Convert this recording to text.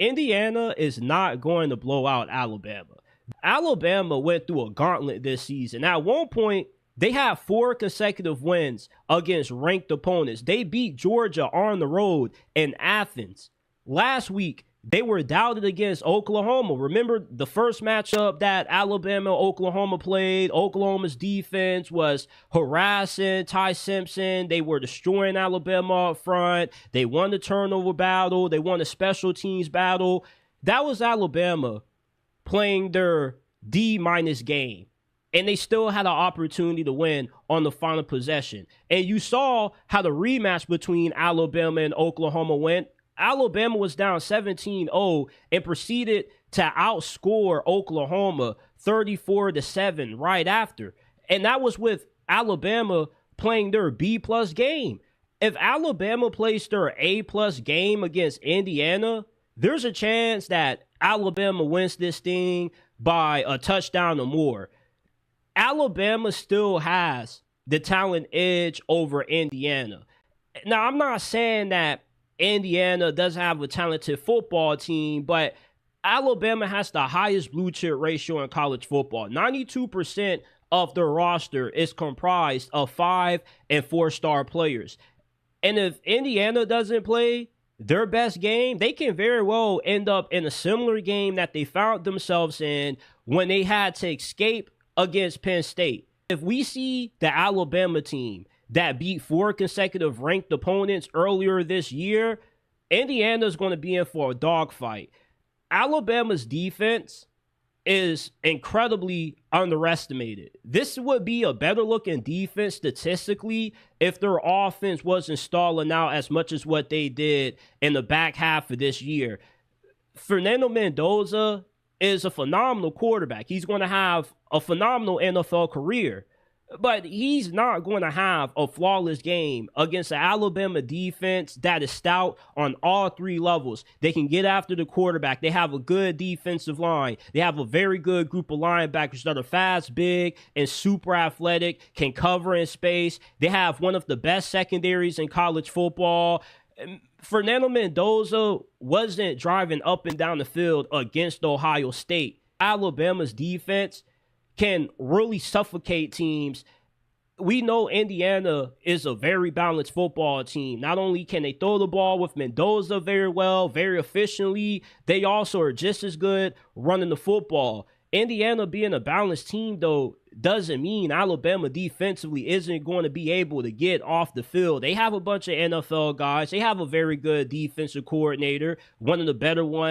Indiana is not going to blow out Alabama. Alabama went through a gauntlet this season. At one point, they had 4 consecutive wins against ranked opponents. They beat Georgia on the road in Athens. Last week, they were doubted against Oklahoma. Remember the first matchup that Alabama-Oklahoma played? Oklahoma's defense was harassing Ty Simpson. They were destroying Alabama up front. They won the turnover battle. They won the special teams battle. That was Alabama playing their D-minus game. And they still had an opportunity to win on the final possession. And you saw how the rematch between Alabama and Oklahoma went. Alabama was down 17-0 and proceeded to outscore Oklahoma 34-7 right after. And that was with Alabama playing their B-plus game. If Alabama plays their A-plus game against Indiana, there's a chance that Alabama wins this thing by a touchdown or more. Alabama still has the talent edge over Indiana. Now, I'm not saying that Indiana doesn't have a talented football team, but Alabama has the highest blue chip ratio in college football. 92% of their roster is comprised of 5- and 4-star players. And if Indiana doesn't play their best game, they can very well end up in a similar game that they found themselves in when they had to escape against Penn State. If we see the Alabama team that beat 4 consecutive ranked opponents earlier this year, Indiana's going to be in for a dogfight. Alabama's defense is incredibly underestimated. This would be a better looking defense statistically if their offense wasn't stalling out as much as what they did in the back half of this year. Fernando Mendoza is a phenomenal quarterback. He's going to have a phenomenal NFL career, but he's not going to have a flawless game against an Alabama defense that is stout on all 3 levels. They can get after the quarterback. They have a good defensive line. They have a very good group of linebackers that are fast, big, and super athletic, can cover in space. They have one of the best secondaries in college football. Fernando Mendoza wasn't driving up and down the field against Ohio State. Alabama's defense can really suffocate teams. We know Indiana is a very balanced football team. Not only can they throw the ball with Mendoza very well, very efficiently, they also are just as good running the football. Indiana being a balanced team, though, doesn't mean Alabama defensively isn't going to be able to get off the field. They have a bunch of NFL guys. They have a very good defensive coordinator, one of the better ones